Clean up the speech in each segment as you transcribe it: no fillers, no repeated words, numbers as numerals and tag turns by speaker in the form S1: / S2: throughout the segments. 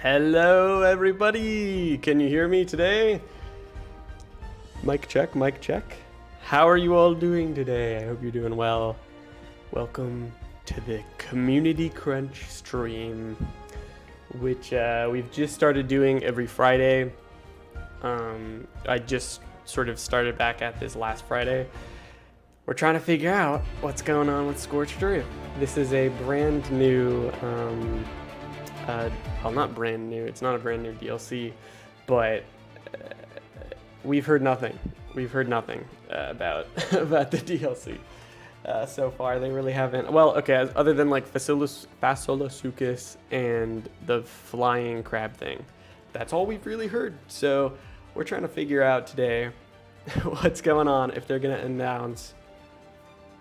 S1: Hello, everybody. Can you hear me today? Mic check, mic check. How are you all doing today? I hope you're doing well. Welcome to the Community Crunch stream, which we've just started doing every Friday. I just sort of started back at this last Friday. We're trying to figure out what's going on with Scorched Earth. This is a brand new, well, not brand new, it's not a brand new DLC, but we've heard nothing. We've heard nothing about the DLC so far. They really haven't. Well, okay, other than like Fasolasuchus and the flying crab thing. That's all we've really heard. So we're trying to figure out today what's going on, if they're going to announce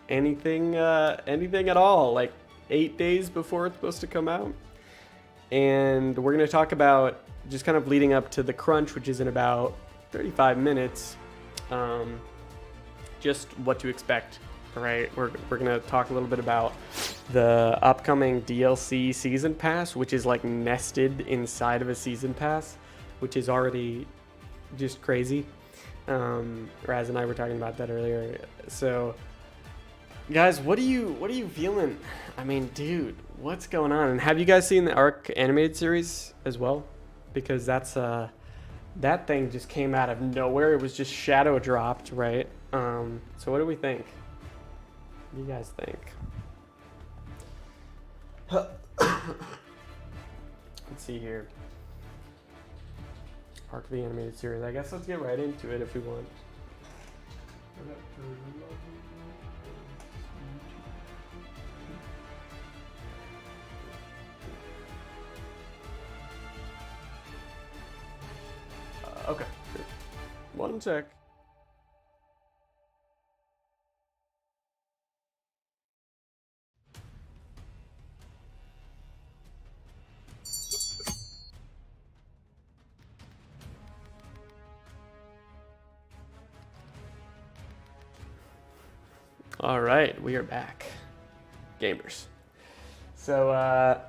S1: anything at all, like 8 days before it's supposed to come out. And we're going to talk about just kind of leading up to the crunch, which is in about 35 minutes, just what to expect, right? We're going to talk a little bit about the upcoming DLC season pass, which is like nested inside of a season pass, which is already just crazy. Raz and I were talking about that earlier. So guys, what are you feeling? I mean, dude, what's going on? And have you guys seen the ARK animated series as well? Because that's that thing just came out of nowhere. It was just shadow dropped, right? So what do we think? What do you guys think? Let's see here. ARK the animated series. I guess let's get right into it if we want. Okay, sure. One sec. All right, we are back, gamers. So,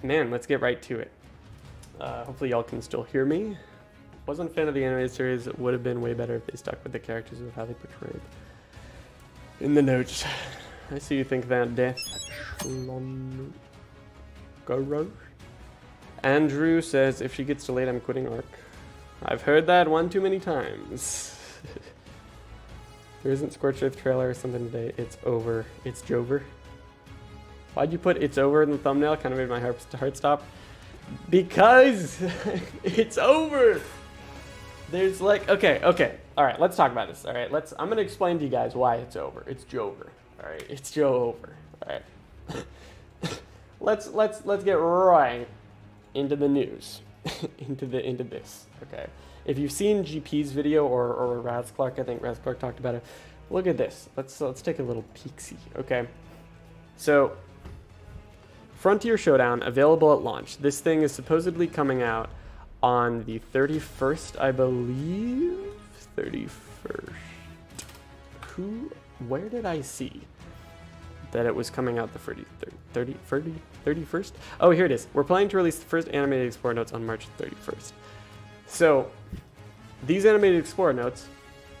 S1: man, let's get right to it. Hopefully y'all can still hear me. Wasn't a fan of the animated series. It would have been way better if they stuck with the characters of how they portrayed. In the notes, I see you think that death. Andrew says, if she gets delayed, I'm quitting ARK. I've heard that one too many times. There isn't Scorched Earth trailer or something today. It's over. It's Jover. Why'd you put "it's over" in the thumbnail? Kind of made my heart stop. Because it's over. There's like, okay. All right, let's talk about this. All right, I'm going to explain to you guys why it's over. It's Jover. All right, it's Joe over. All right. let's get right into the news. into this. Okay. If you've seen GP's video or Raz Clark, I think Raz Clark talked about it. Look at this. Let's take a little peek-see. Okay. So, Frontier Showdown available at launch. This thing is supposedly coming out on the 31st, I believe. 31st. Where did I see that it was coming out the 31st? Oh, here it is. We're planning to release the first animated Explorer notes on March 31st. So, these animated Explorer notes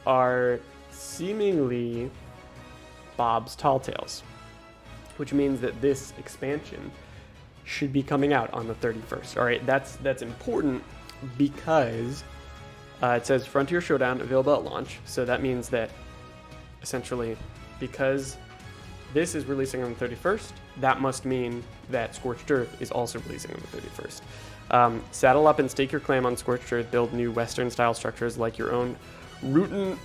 S1: are seemingly Bob's Tall Tales, which means that this expansion should be coming out on the 31st. All right, that's important because it says Frontier Showdown available at launch. So that means that essentially, because this is releasing on the 31st, that must mean that Scorched Earth is also releasing on the 31st. Saddle up and stake your claim on Scorched Earth. Build new Western-style structures like your own Rootin'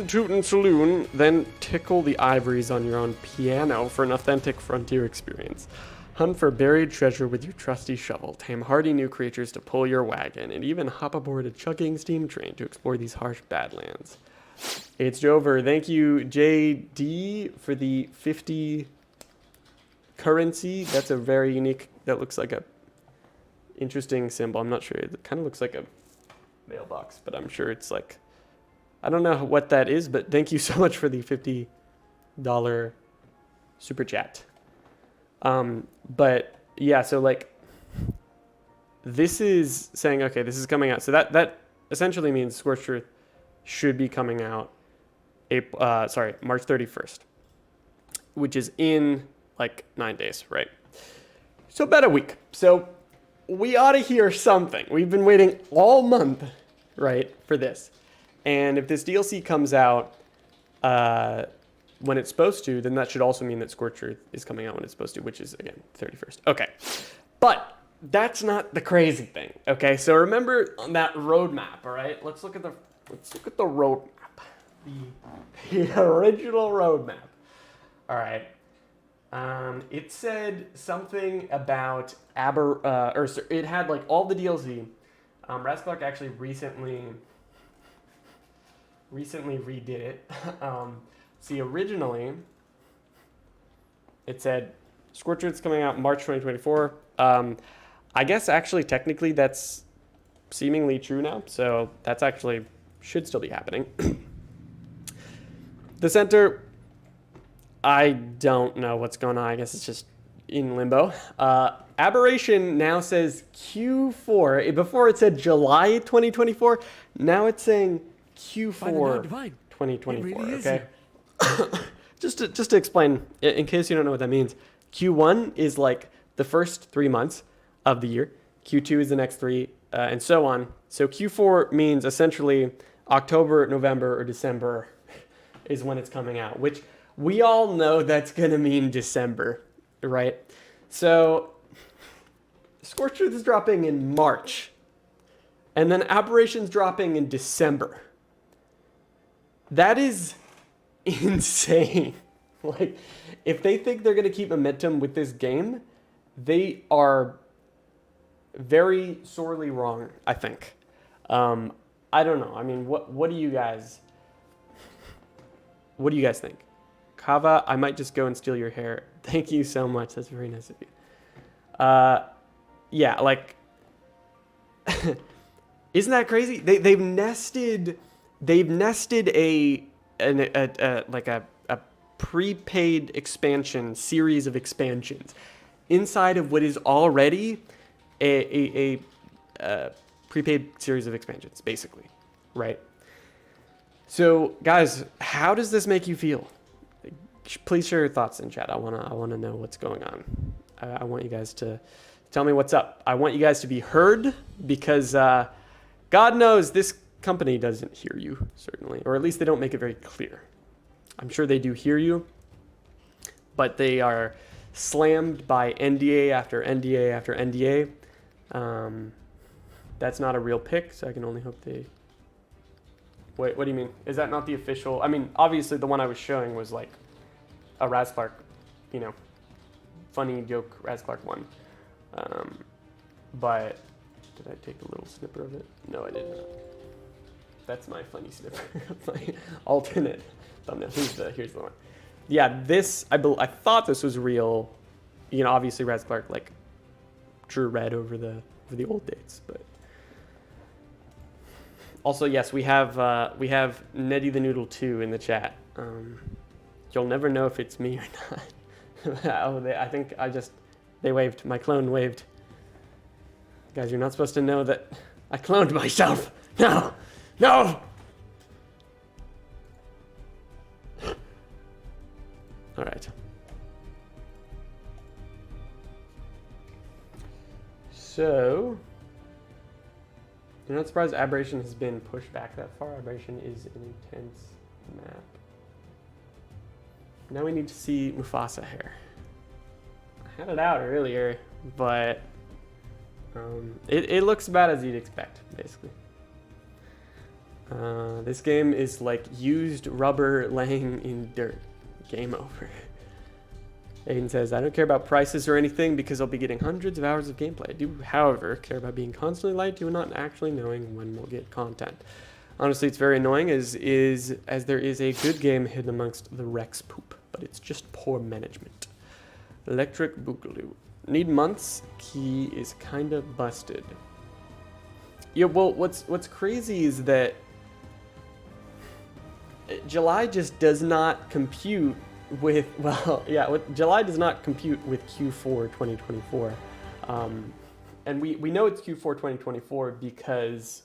S1: Tootin' Saloon, then tickle the ivories on your own piano for an authentic frontier experience. Hunt for buried treasure with your trusty shovel, tame hardy new creatures to pull your wagon, and even hop aboard a chugging steam train to explore these harsh badlands. It's Jover. Thank you, JD, for the 50 currency. That's a very unique, that looks like a interesting symbol. I'm not sure. It kind of looks like a mailbox, but I'm sure it's like, I don't know what that is, but thank you so much for the $50 super chat. But yeah, so like this is saying, okay, this is coming out. So that essentially means Scorched Earth should be coming out March 31st, which is in like 9 days, right? So about a week. So we ought to hear something. We've been waiting all month, right, for this. And if this DLC comes out when it's supposed to, then that should also mean that Scorched Earth is coming out when it's supposed to, which is, again, 31st. Okay. But that's not the crazy thing, okay? So remember on that roadmap, all right? Let's look at the roadmap. The original roadmap. All right. It said something about it had like all the DLC. Rascalk actually recently redid it. See, originally it said Scorched Earth's coming out March 2024. I guess actually technically that's seemingly true now, so that's actually should still be happening. The center, I don't know what's going on. I guess it's just in limbo. Aberration now says Q4. Before it said July 2024. Now it's saying Q4 2024. Really okay. just to explain, in case you don't know what that means, Q1 is like the first 3 months of the year. Q2 is the next 3, and so on. So Q4 means essentially October, November, or December is when it's coming out, which we all know that's going to mean December, right? So Scorched Earth is dropping in March, and then Aberration's dropping in December. That is insane. Like, if they think they're going to keep momentum with this game, they are very sorely wrong, I think. I don't know. I mean, what do you guys think? Kava, I might just go and steal your hair. Thank you so much. That's very nice of you. Yeah, like, isn't that crazy? They've nested a prepaid expansion series of expansions inside of what is already a prepaid series of expansions, basically, right? So, guys, how does this make you feel? Please share your thoughts in chat. I wanna know what's going on. I want you guys to tell me what's up. I want you guys to be heard because God knows this company doesn't hear you, certainly, or at least they don't make it very clear. I'm sure they do hear you, but they are slammed by NDA after NDA after NDA. That's not a real pick, so I can only hope they... Wait, what do you mean? Is that not the official? I mean, obviously the one I was showing was like a Rasclark, funny joke Rasclark one. But did I take a little snipper of it? No, I did not. That's my funny snipper, my alternate thumbnail. Here's the one. Yeah, this, I thought this was real. Obviously Rasclark like drew red over the old dates, but also, yes, we have Neddy the Noodle 2 in the chat. You'll never know if it's me or not. I think they waved. My clone waved. Guys, you're not supposed to know that I cloned myself. No! All right. So, you're not surprised Aberration has been pushed back that far. Aberration is an intense map. Now we need to see Mufasa hair. I had it out earlier, but it looks about as you'd expect, basically. This game is like used rubber laying in dirt. Game over. Aiden says, I don't care about prices or anything because I'll be getting hundreds of hours of gameplay. I do, however, care about being constantly lied to and not actually knowing when we'll get content. Honestly, it's very annoying as there is a good game hidden amongst the Rex poop, but it's just poor management. Electric Boogaloo. Need months. Key is kinda busted. Yeah, well, what's crazy is that July just does not compute with, July does not compute with Q4 2024. and we know it's Q4 2024 because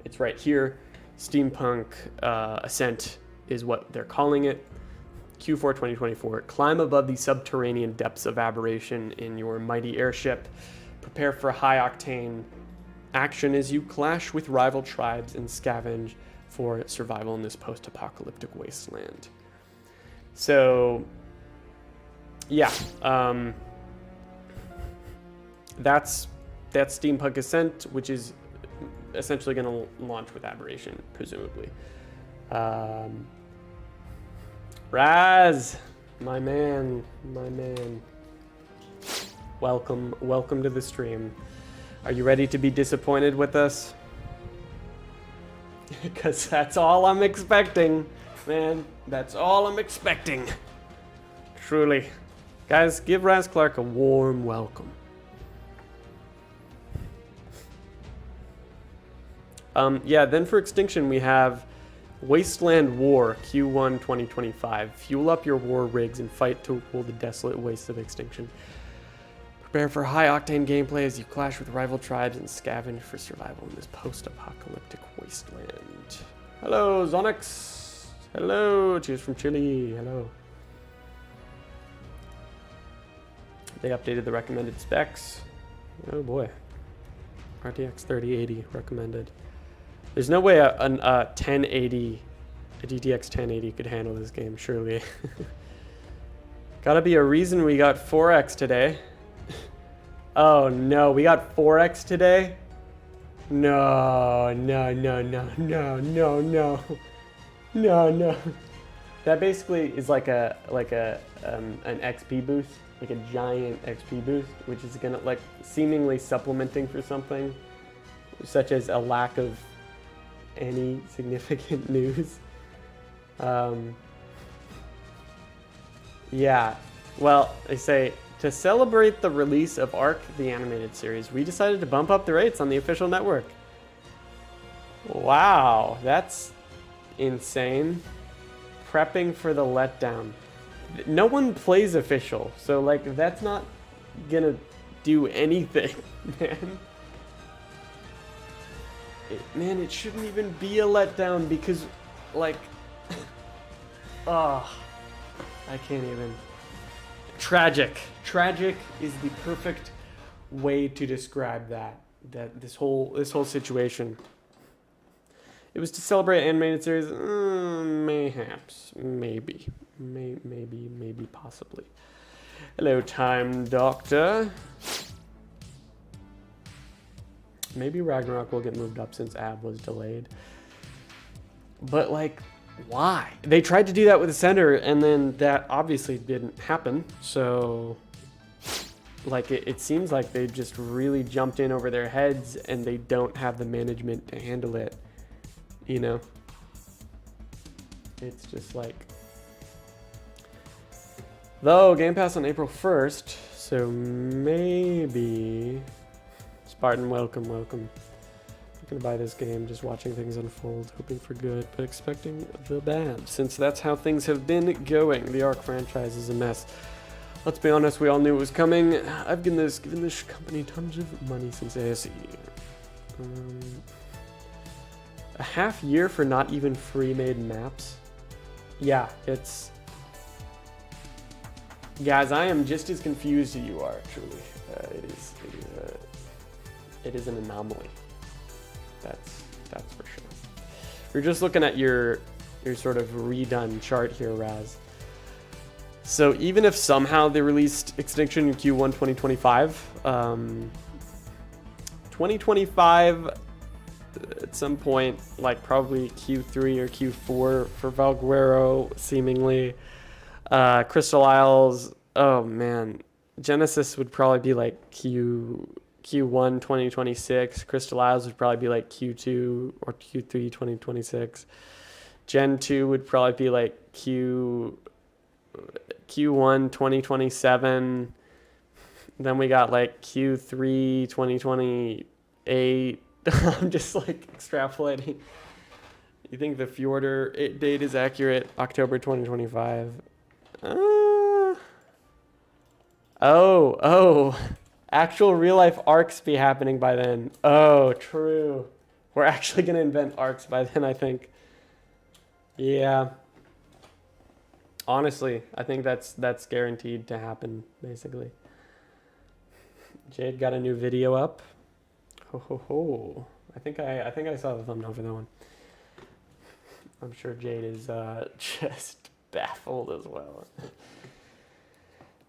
S1: it's right here. Steampunk Ascent is what they're calling it. Q4 2024. Climb above the subterranean depths of aberration in your mighty airship. Prepare for high-octane action as you clash with rival tribes and scavenge for survival in this post-apocalyptic wasteland. So, yeah, that's Steampunk Ascent, which is essentially going to launch with Aberration, presumably. Raz, my man, welcome to the stream. Are you ready to be disappointed with us? Because that's all I'm expecting, man. That's all I'm expecting. Truly. Guys, give Raz Clark a warm welcome. Yeah, then for Extinction we have Wasteland War, Q1 2025. Fuel up your war rigs and fight to rule the desolate wastes of Extinction. Prepare for high-octane gameplay as you clash with rival tribes and scavenge for survival in this post-apocalyptic wasteland. Hello, Zonix. Hello, cheers from Chile. Hello. They updated the recommended specs. Oh boy. RTX 3080 recommended. There's no way a 1080, a GTX 1080 could handle this game, surely. Gotta be a reason we got 4X today. Oh no, we got 4X today? No. That basically is like an XP boost, like a giant XP boost, which is gonna like seemingly supplementing for something, such as a lack of any significant news. Yeah, well, they say, to celebrate the release of ARK, the animated series, we decided to bump up the rates on the official network. Wow, that's insane. Prepping for the letdown. No one plays official, so like that's not gonna do anything, man. It shouldn't even be a letdown because, like, oh, I can't even. Tragic. Tragic is the perfect way to describe that this whole situation. It was to celebrate animated series, mayhaps, maybe, possibly. Hello, Time Doctor. Maybe Ragnarok will get moved up since AB was delayed. But, like, why? They tried to do that with Ascender, and then that obviously didn't happen. So, like, it seems like they just really jumped in over their heads, and they don't have the management to handle it. You know? It's just like... Though, Game Pass on April 1st, so maybe... Spartan, welcome. I'm gonna buy this game, just watching things unfold, hoping for good, but expecting the bad, since that's how things have been going. The ARK franchise is a mess. Let's be honest, we all knew it was coming. I've given this company tons of money since ASE. A half year for not even free-made maps? Yeah, it's... Guys, I am just as confused as you are, truly. It is an anomaly. That's for sure. We're just looking at your sort of redone chart here, Raz. So even if somehow they released Extinction in Q1 2025, 2025 at some point, like probably Q3 or Q4 for Valguero, seemingly. Crystal Isles, oh man. Genesis would probably be like Q1 2026. Crystal Isles would probably be like Q2 or Q3 2026. Gen 2 would probably be like Q1 2027. Then we got like Q3 2028. I'm just like extrapolating. You think the Fjorder date is accurate? October 2025. Actual real life arcs be happening by then. Oh, true. We're actually going to invent arcs by then, I think. Yeah. Honestly, I think that's guaranteed to happen, basically. Jade got a new video up. Ho ho ho. I think I saw the thumbnail for that one. I'm sure Jade is just baffled as well.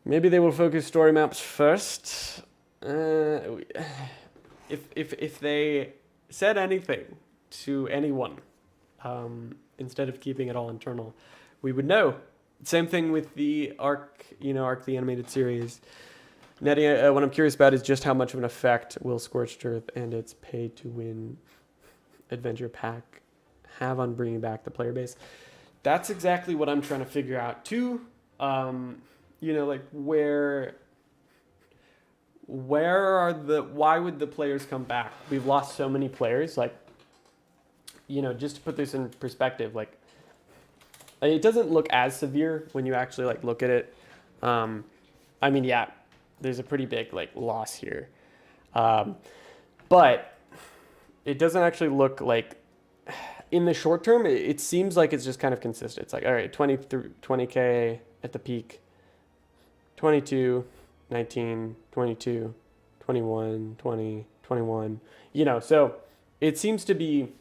S1: Maybe they will focus story maps first. If they said anything to anyone, instead of keeping it all internal, we would know. Same thing with the ARK, ARK the animated series. Nettie, what I'm curious about is just how much of an effect will Scorched Earth and its pay-to-win adventure pack have on bringing back the player base. That's exactly what I'm trying to figure out too. Like why would the players come back? We've lost so many players. Like, just to put this in perspective, like it doesn't look as severe when you actually like look at it. Yeah, there's a pretty big like loss here, but it doesn't actually look like. In the short term, it seems like it's just kind of consistent. It's like, all right, 20K at the peak, 22, 19, 22, 21, 20, 21. So it seems to be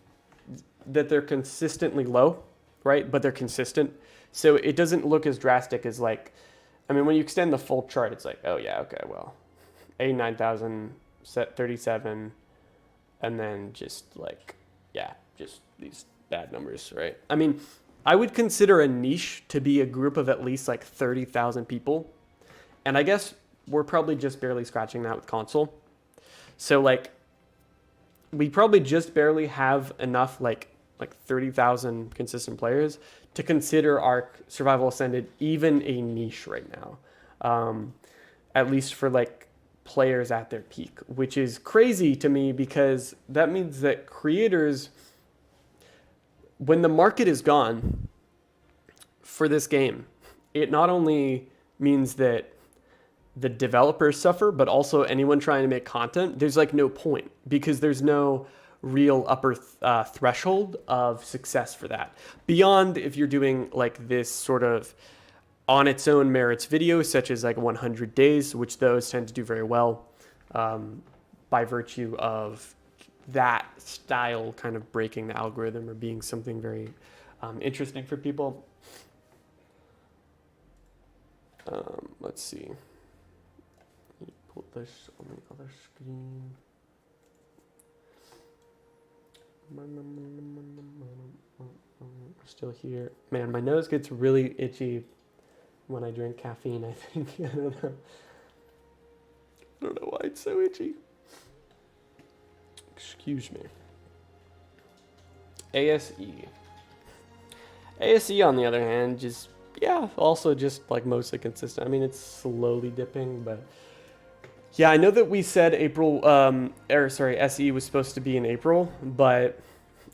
S1: that they're consistently low, right? But they're consistent. So it doesn't look as drastic as like, when you extend the full chart, it's like, oh yeah, okay, well, 89,000, set 37, and then just like, yeah, just these bad numbers, right? I would consider a niche to be a group of at least like 30,000 people. And I guess we're probably just barely scratching that with console. So like, we probably just barely have enough like 30,000 consistent players to consider ARK Survival Ascended even a niche right now. At least for like players at their peak, which is crazy to me because that means that creators, when the market is gone for this game, it not only means that the developers suffer, but also anyone trying to make content, there's like no point because there's no real upper threshold of success for that. Beyond if you're doing like this sort of on its own merits videos, such as like 100 days, which those tend to do very well by virtue of that style kind of breaking the algorithm or being something very interesting for people. Let's see. Let me put this on the other screen. Still here. Man, my nose gets really itchy when I drink caffeine, I think. I don't know why it's so itchy. Excuse me. ASE. ASE, on the other hand, also just like mostly consistent. It's slowly dipping, but yeah, I know that we said SE was supposed to be in April, but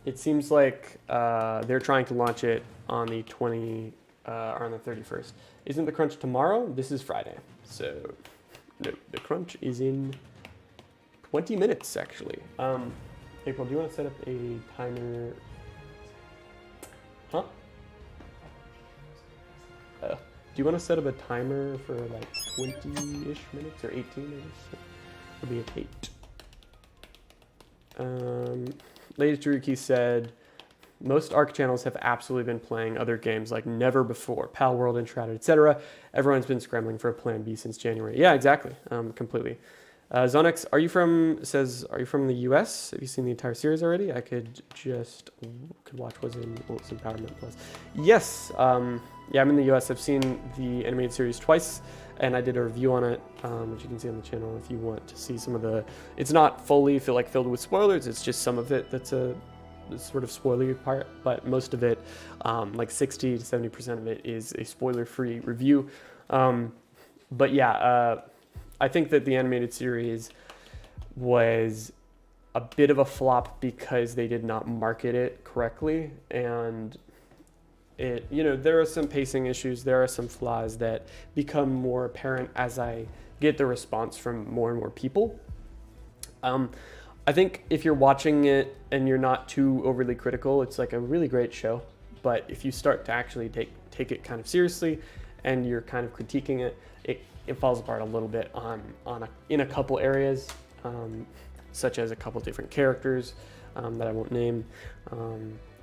S1: it seems like they're trying to launch it on the 31st. Isn't the crunch tomorrow? This is Friday, so no, the crunch is in 20 minutes, actually. April, do you want to set up a timer? Huh? Do you want to set up a timer for like 20-ish minutes or 18 minutes? It'll be at 8. Lady Taruki said, most ARK channels have absolutely been playing other games like never before. Pal World, Enshrouded, etc. Everyone's been scrambling for a plan B since January. Yeah, exactly. Completely. Zonex, are you from the US? Have you seen the entire series already? I could watch what's in Empowerment Plus. Yes, yeah, I'm in the US. I've seen the animated series twice, and I did a review on it, which you can see on the channel if you want to see some of the. It's not fully filled with spoilers. It's just some of it that's a sort of spoilery part, but most of it, like 60 to 70% of it, is a spoiler-free review. But yeah. I think that the animated series was a bit of a flop because they did not market it correctly, and there are some pacing issues, there are some flaws that become more apparent as I get the response from more and more people. I think if you're watching it and you're not too overly critical, it's like a really great show. But if you start to actually take it kind of seriously and you're kind of critiquing it, it falls apart a little bit in a couple areas, such as a couple different characters that I won't name.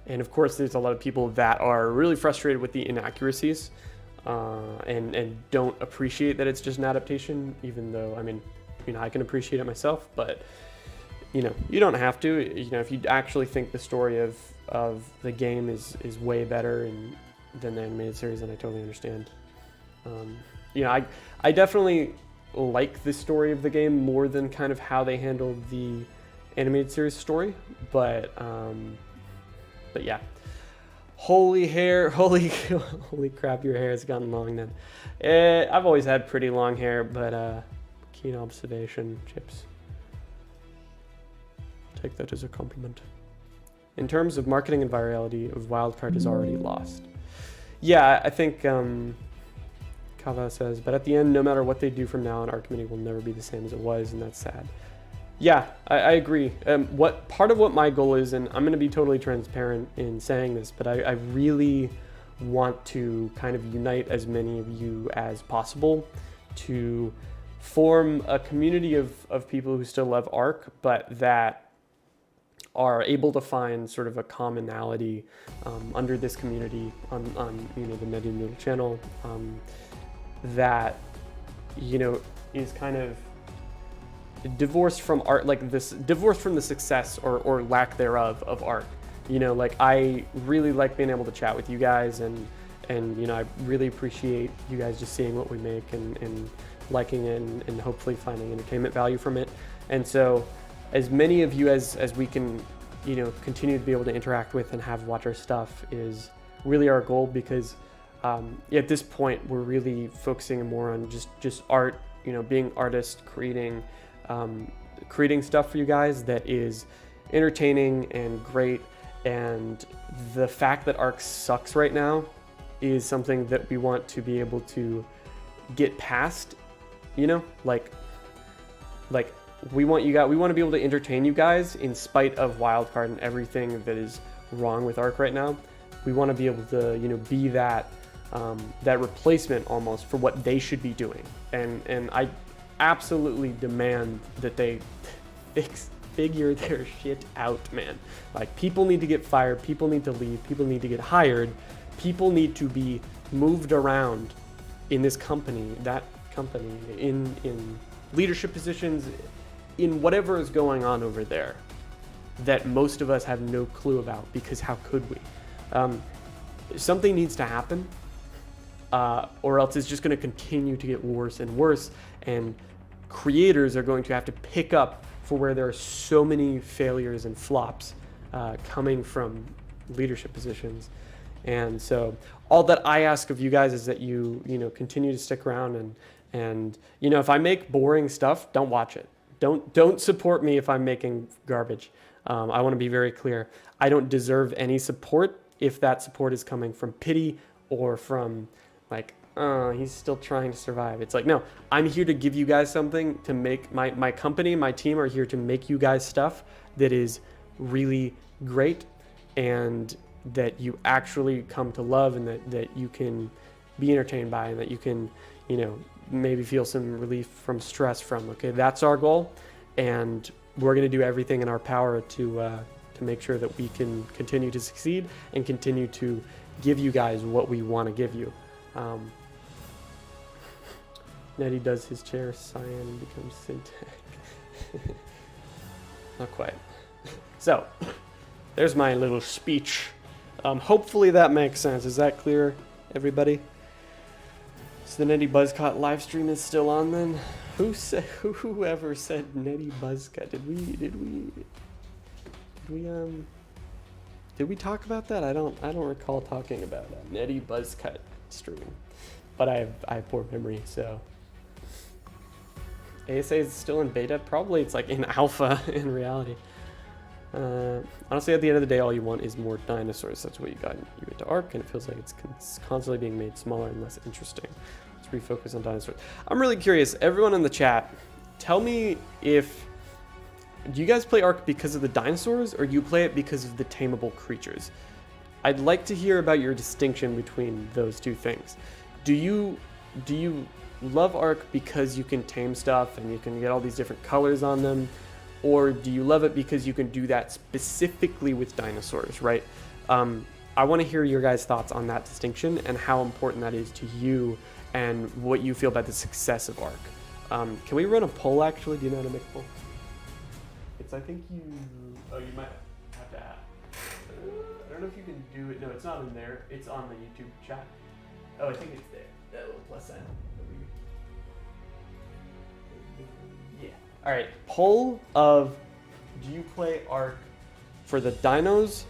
S1: And of course, there's a lot of people that are really frustrated with the inaccuracies and don't appreciate that it's just an adaptation, even though, I mean, I can appreciate it myself, but you don't have to. If you actually think the story of the game is way better than the animated series, then I totally understand. I definitely like the story of the game more than kind of how they handled the animated series story, but yeah. Holy hair, holy crap, your hair has gotten long then. I've always had pretty long hair, but keen observation, Chips. Take that as a compliment. In terms of marketing and virality, Wildcard is already lost. Yeah, I think Kava says, but at the end, no matter what they do from now on, our community will never be the same as it was, and that's sad. Yeah, I agree. Part of what my goal is, and I'm going to be totally transparent in saying this, but I really want to kind of unite as many of you as possible to form a community of people who still love ARK, but that are able to find sort of a commonality under this community on the Neti Noodle channel that is kind of divorced from ARK, like this divorced from the success or lack thereof of ARK. Like I really like being able to chat with you guys and I really appreciate you guys just seeing what we make and liking it and hopefully finding entertainment value from it. And so as many of you as we can, continue to be able to interact with and have watch our stuff is really our goal, because at this point we're really focusing more on just art, being artists, creating stuff for you guys that is entertaining and great. And the fact that ARK sucks right now is something that we want to be able to get past, like we want to be able to entertain you guys in spite of Wildcard and everything that is wrong with ARK right now. We want to be able to, be that replacement almost for what they should be doing. And I absolutely demand that they figure their shit out, man. Like, people need to get fired, people need to leave, people need to get hired, people need to be moved around in this company, that company, in leadership positions, in whatever is going on over there that most of us have no clue about, because how could we? Something needs to happen, or else it's just going to continue to get worse and worse, and creators are going to have to pick up for where there are so many failures and flops coming from leadership positions. And so all that I ask of you guys is that you continue to stick around and if I make boring stuff, don't watch it. Don't support me if I'm making garbage. I want to be very clear. I don't deserve any support if that support is coming from pity or from like, he's still trying to survive. It's like, no, I'm here to give you guys something to make my company, my team are here to make you guys stuff that is really great and that you actually come to love and that you can be entertained by and that you can, maybe feel some relief from stress from. Okay, that's our goal, and we're going to do everything in our power to make sure that we can continue to succeed and continue to give you guys what we want to give you. Nettie does his chair, cyan and becomes syntax. Not quite. So, there's my little speech. Hopefully that makes sense. Is that clear, everybody? So the Netty Buzzcut live stream is still on then? Whoever said Netty Buzzcut? Did we talk about that? I don't recall talking about that Netty Buzzcut stream. But I have poor memory, so ASA is still in beta. Probably it's like in alpha in reality. Honestly, at the end of the day, all you want is more dinosaurs. That's what you got you into ARK, and it feels like it's constantly being made smaller and less interesting. It's refocus on dinosaurs. I'm really curious. Everyone in the chat, tell me if... Do you guys play ARK because of the dinosaurs, or do you play it because of the tameable creatures? I'd like to hear about your distinction between those two things. Do you love ARK because you can tame stuff and you can get all these different colors on them? Or do you love it because you can do that specifically with dinosaurs, right? I want to hear your guys' thoughts on that distinction and how important that is to you and what you feel about the success of ARK. Can we run a poll, actually? Do you know how to make a poll? I think you... Oh, you might have to add. I don't know if you can do it. No, it's not in there. It's on the YouTube chat. Oh, I think it's there. That little plus sign. Yeah. All right. Poll of, do you play ARK for the dinos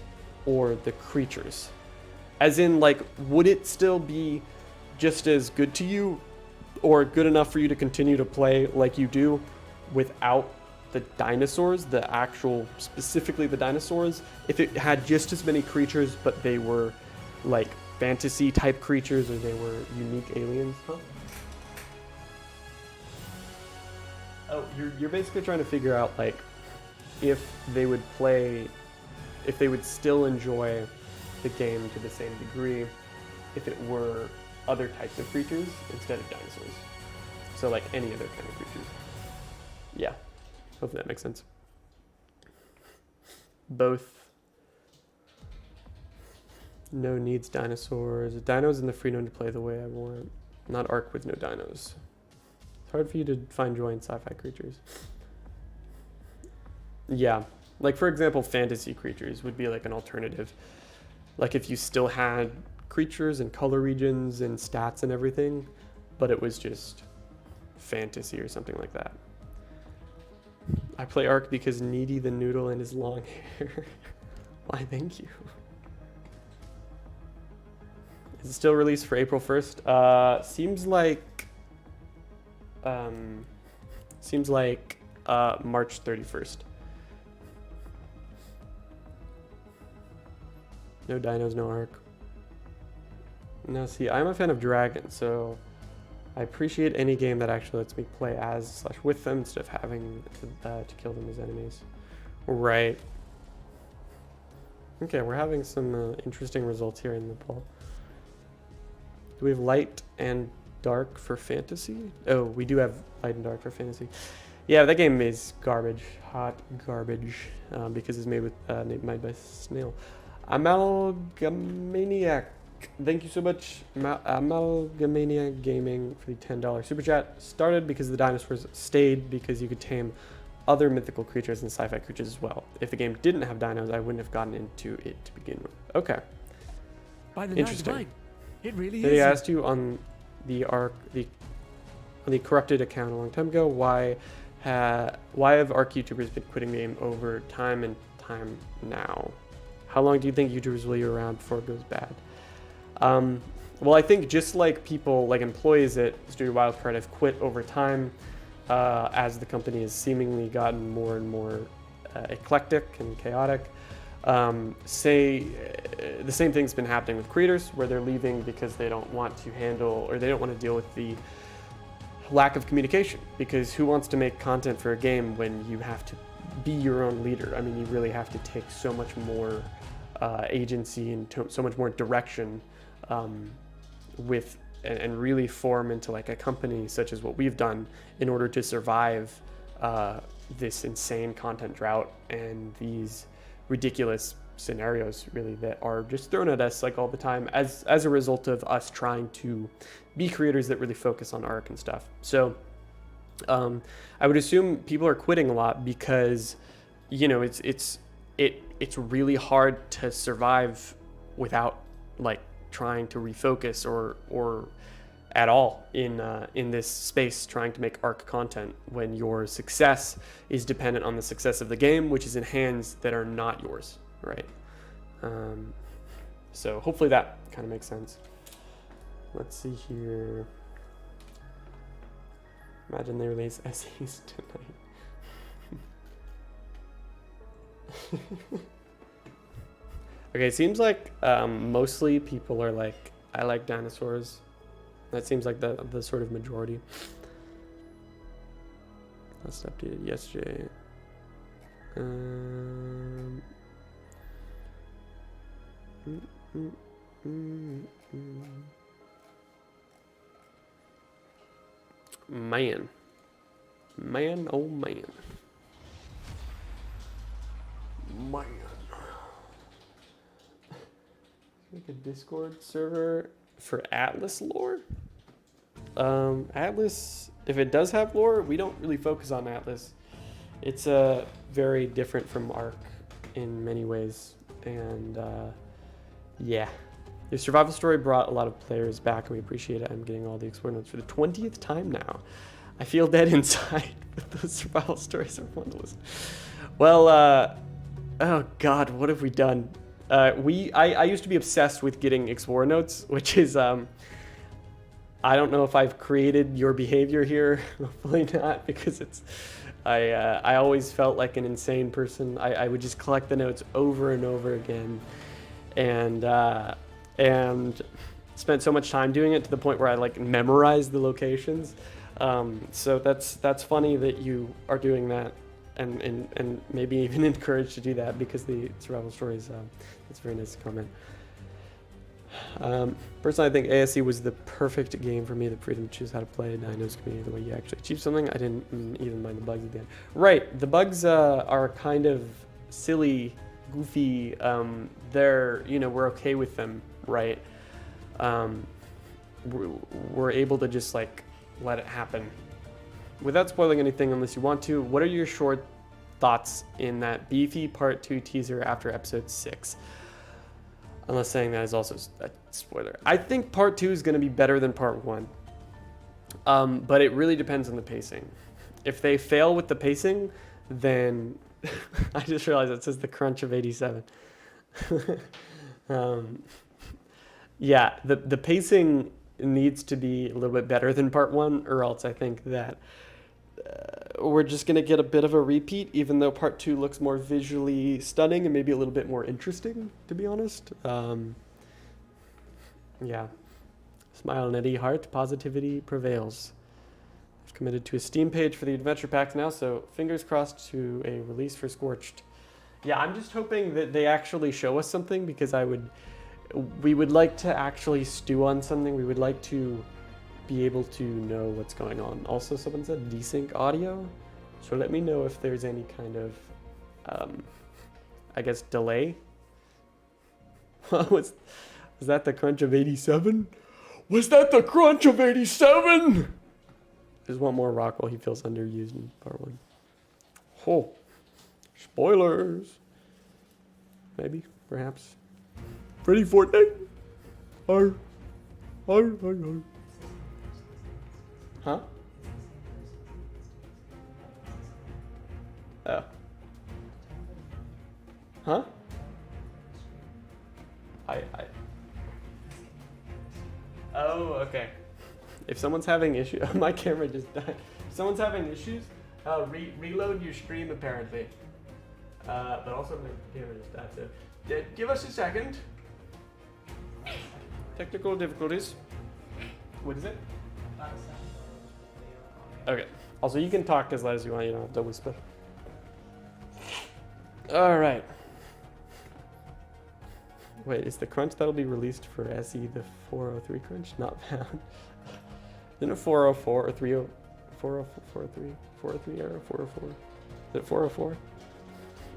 S1: or the creatures? As in, like, would it still be just as good to you or good enough for you to continue to play like you do without the dinosaurs, the actual, specifically the dinosaurs, if it had just as many creatures, but they were like fantasy type creatures or they were unique aliens? Huh? Oh, you're basically trying to figure out like if they would play, if they would still enjoy the game to the same degree if it were other types of creatures instead of dinosaurs. So like any other kind of creatures. Yeah. Hopefully that makes sense. Both. No needs dinosaurs. Dinos in the freedom to play the way I want. Not ARK with no dinos. It's hard for you to find joy in sci-fi creatures. Yeah. Like for example, fantasy creatures would be like an alternative. Like if you still had creatures and color regions and stats and everything, but it was just fantasy or something like that. I play ARK because Needy the Noodle and his long hair. Why, thank you. Is it still released for April 1st? Seems like March 31st. No dinos, no ARK. No, see, I'm a fan of dragons, so I appreciate any game that actually lets me play as / with them instead of having to kill them as enemies. Right. Okay, we're having some interesting results here in the poll. Do we have light and dark for fantasy? Oh, we do have light and dark for fantasy. Yeah, that game is garbage, hot garbage, because it's made with made by Snail. Amalgamaniac. Thank you so much, Amalgamania Gaming, for the $10 super chat. Started because the dinosaurs, stayed because you could tame other mythical creatures and sci-fi creatures as well. If the game didn't have dinos, I wouldn't have gotten into it to begin with. Okay.
S2: By the
S1: interesting.
S2: It really is.
S1: They asked you on the ARK, on the corrupted account a long time ago, why have ARK YouTubers been quitting the game over time and time now? How long do you think YouTubers will be around before it goes bad? Well, I think just like people, like employees at Studio Wildcard have quit over time as the company has seemingly gotten more and more eclectic and chaotic. The same thing's been happening with creators, where they're leaving because they don't want to handle, or they don't want to deal with the lack of communication, because who wants to make content for a game when you have to be your own leader? I mean, you really have to take so much more agency and so much more direction and really form into like a company such as what we've done in order to survive this insane content drought and these ridiculous scenarios really that are just thrown at us like all the time as a result of us trying to be creators that really focus on ARK and stuff. So I would assume people are quitting a lot because, you know, it's really hard to survive without like trying to refocus or at all in this space trying to make ARK content when your success is dependent on the success of the game, which is in hands that are not yours, right? So hopefully that kind of makes sense. Let's see here. Imagine they release essays tonight. Okay, it seems like mostly people are like, I like dinosaurs. That seems like the sort of majority. Last updated yesterday. Man, oh man. Like a Discord server for Atlas lore? Atlas, if it does have lore, we don't really focus on Atlas. It's very different from ARK in many ways. And yeah. The survival story brought a lot of players back, and we appreciate it. I'm getting all the Explore notes for the 20th time now. I feel dead inside, but those survival stories are fun to listen. Well, oh God, what have we done? I used to be obsessed with getting Explore notes, which is, I don't know if I've created your behavior here. Hopefully not, because I always felt like an insane person. I would just collect the notes over and over again, and spent so much time doing it to the point where I like memorized the locations. So that's funny that you are doing that, and maybe even encouraged to do that, because the survival stories, that's a very nice comment. Personally, I think ASE was the perfect game for me. The freedom to choose how to play, Dino's community, the way you actually achieve something. I didn't even mind the bugs at the end. Right, the bugs are kind of silly, goofy. They're, we're okay with them, right? We're able to just like let it happen without spoiling anything unless you want to. What are your short thoughts in that beefy part 2 teaser after episode 6? Unless saying that is also a spoiler. I think part 2 is going to be better than part 1. But it really depends on the pacing. If they fail with the pacing, then I just realized it says the crunch of 87. Yeah, the pacing needs to be a little bit better than part 1, or else I think that we're just going to get a bit of a repeat, even though part 2 looks more visually stunning and maybe a little bit more interesting, to be honest. Yeah. Smile and Eddie Heart, positivity prevails. I've committed to a Steam page for the adventure packs now, so fingers crossed to a release for Scorched. Yeah, I'm just hoping that they actually show us something, because we would like to actually stew on something. We would like to be able to know what's going on. Also, someone said desync audio, so let me know if there's any kind of, I guess, delay. Was that the crunch of 87? Was that the crunch of 87? There's one more Rockwell. He feels underused in part 1. Oh, spoilers. Maybe, perhaps. Ready Fortnite? Arr. Arr, arr, arr. Huh? Oh. Huh? Oh, okay. If someone's having issues, my camera just died. If someone's having issues, reload your stream apparently. But also my camera just died, so give us a second. Technical difficulties. What is it? Okay. Also, you can talk as loud as you want. You don't have to whisper. All right. Wait, is the crunch that'll be released for SE the 403 crunch? Not found. Isn't it 404 or 30? 403? 403 or 404? Is it 404?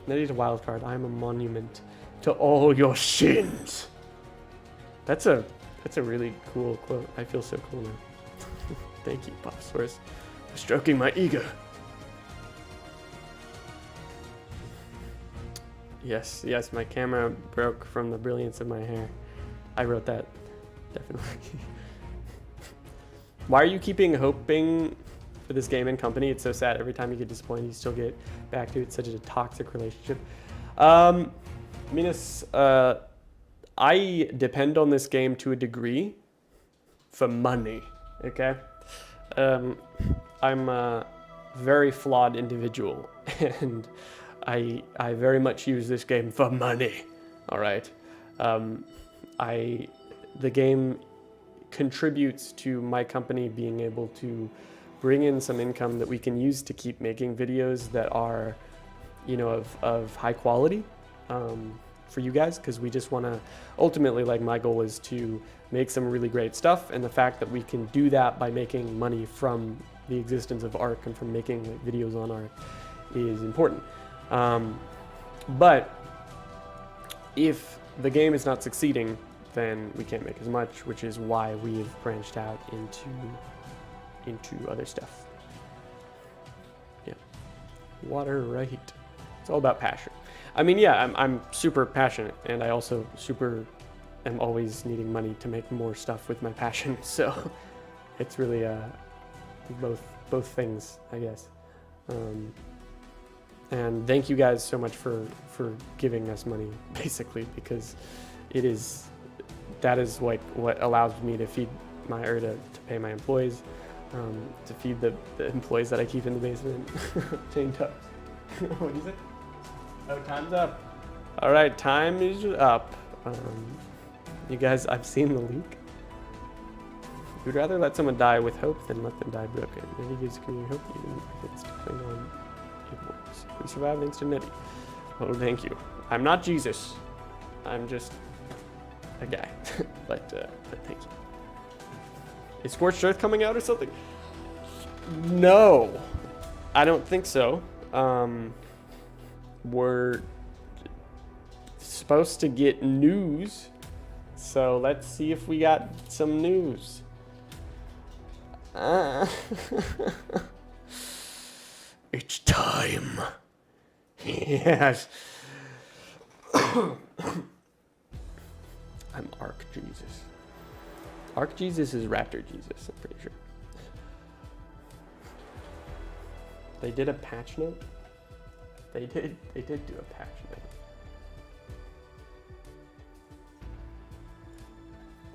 S1: That is a wild card. I'm a monument to all your sins. That's a really cool quote. I feel so cool now. Thank you, Pop Source, for stroking my ego. Yes, my camera broke from the brilliance of my hair. I wrote that, definitely. Why are you keeping hoping for this game and company? It's so sad. Every time you get disappointed, you still get back to it. It's such a toxic relationship. Minas, I depend on this game to a degree for money, okay? I'm a very flawed individual, and I very much use this game for money, all right? The game contributes to my company being able to bring in some income that we can use to keep making videos that are, you know, of high quality for you guys, because we just want to ultimately, like, my goal is to make some really great stuff, and the fact that we can do that by making money from the existence of ARK and from making, like, videos on ARK is important. But if the game is not succeeding, then we can't make as much, which is why we've branched out into other stuff. Yeah, water, right? It's all about passion. I mean, yeah, I'm super passionate, and I also am always needing money to make more stuff with my passion. So it's really both things, I guess. And thank you guys so much for giving us money, basically, because that is like what allows me to feed to pay my employees, to feed the employees that I keep in the basement. Chained up. What do you say? Oh, time's up. All right, time is up. You guys, I've seen the leak. You'd rather let someone die with hope than let them die broken. Netty gives the community hope even if it's to cling on evil works. We survived thanks to Netty. Oh, thank you. I'm not Jesus. I'm just a guy. but thank you. Is Scorched Earth coming out or something? No, I don't think so. We're supposed to get news, so let's see if we got some news. It's time. Yes. I'm ARK Jesus. ARK Jesus is Raptor Jesus, I'm pretty sure. They did a patch note? They did do a patch note.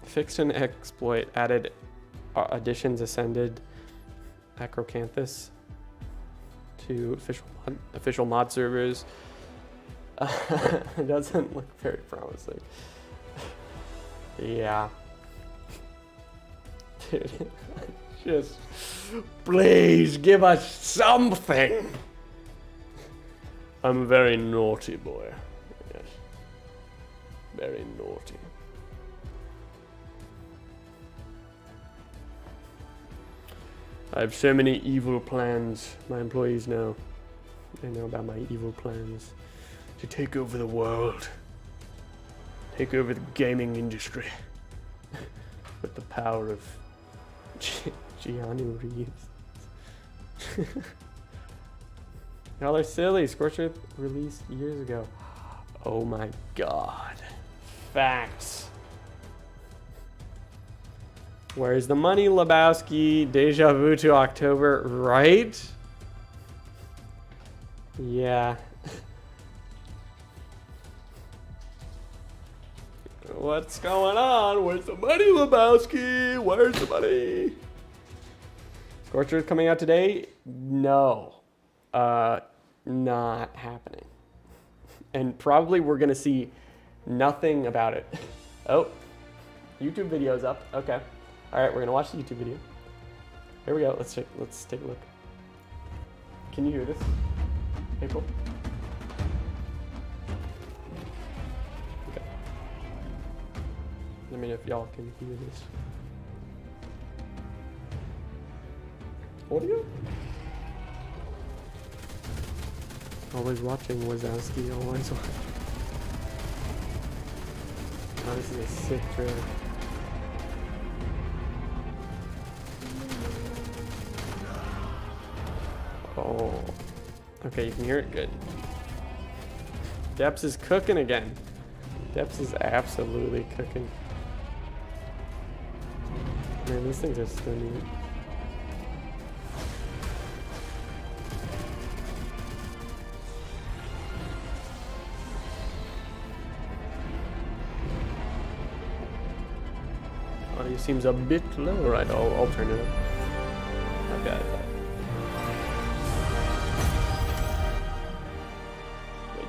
S1: Fixed an exploit, added additions, ascended Acrocanthus to official mod servers. It doesn't look very promising. Yeah. Dude, just please give us something. I'm a very naughty boy. Yes. Very naughty. I have so many evil plans. My employees know. They know about my evil plans to take over the world. Take over the gaming industry. With the power of Keanu Reeves. Y'all are silly. Scorched Earth released years ago. Oh my god. Facts. Where's the money, Lebowski? Deja vu to October, right? Yeah. What's going on? Where's the money, Lebowski? Where's the money? Scorched Earth coming out today? No. Not happening. And probably we're gonna see nothing about it. Oh, YouTube video's up. Okay. All right, we're gonna watch the YouTube video. Here we go. Let's take a look. Can you hear this, April? Okay. Let me know if y'all can hear this. Audio? Always watching Wazowski. Always watching. Oh, this is a sick trailer. Oh, okay, you can hear it good. Deps is cooking again. Deps is absolutely cooking. Man, these things are so neat. Audio seems a bit low. Right, I'll turn it up. I've got it.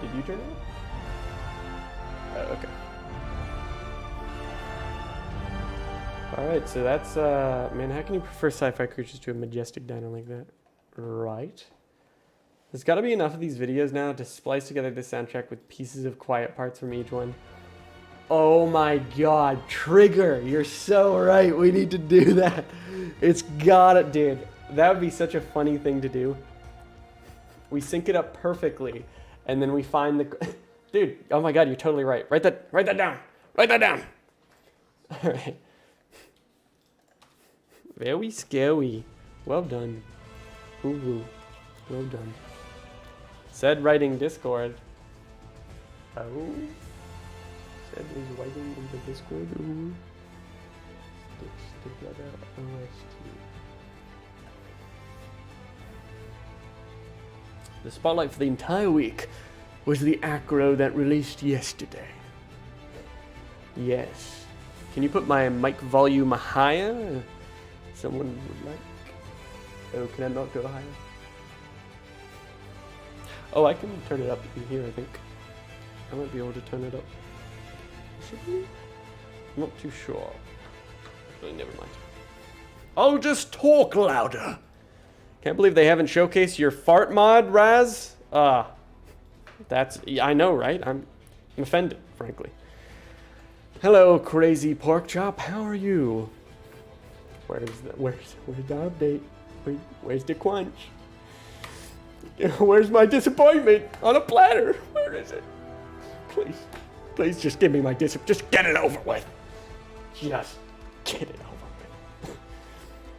S1: Did you turn it on? Oh, okay. Alright, so that's, man, how can you prefer sci-fi creatures to a majestic dino like that? Right. There's got to be enough of these videos now to splice together the soundtrack with pieces of quiet parts from each one. Oh my god, Trigger, you're so right, we need to do that. It's gotta, dude, that would be such a funny thing to do. We sync it up perfectly, and then we find the, dude, oh my god, you're totally right. Write that down, write that down. All right. Very scary. Well done. Ooh, well done. Said writing Discord. Oh. Said he's writing in the Discord. Ooh. Stick together OST. The spotlight for the entire week was the acro that released yesterday. Yes. Can you put my mic volume higher? Someone would like. Oh, can I not go higher? Oh, I can turn it up in here, I think. I might be able to turn it up. Should we? I'm not too sure. Actually, never mind. I'll just talk louder. Can't believe they haven't showcased your fart mod, Raz. That's, I know, right? I'm offended, frankly. Hello, crazy pork chop. How are you? Where's the update? Where's the crunch? Where's my disappointment on a platter? Where is it? Please just give me my just get it over with. Just get it over with.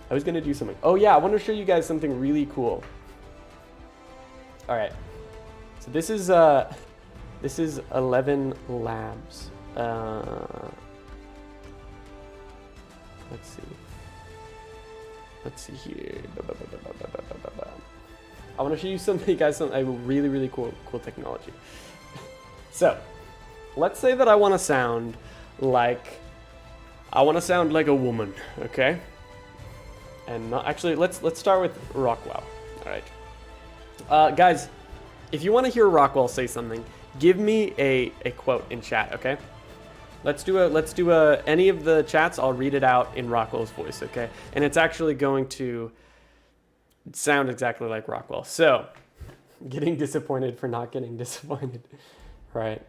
S1: I was gonna do something. Oh yeah, I want to show you guys something really cool. All right, so this is 11 Labs. Let's see here. I want to show you something, guys, a really cool technology. So, let's say that I want to sound like a woman, okay? And not, actually, let's start with Rockwell. All right, guys, if you want to hear Rockwell say something, give me a quote in chat, okay? Let's do any of the chats. I'll read it out in Rockwell's voice, okay? And it's actually going to sound exactly like Rockwell. So, getting disappointed for not getting disappointed, right?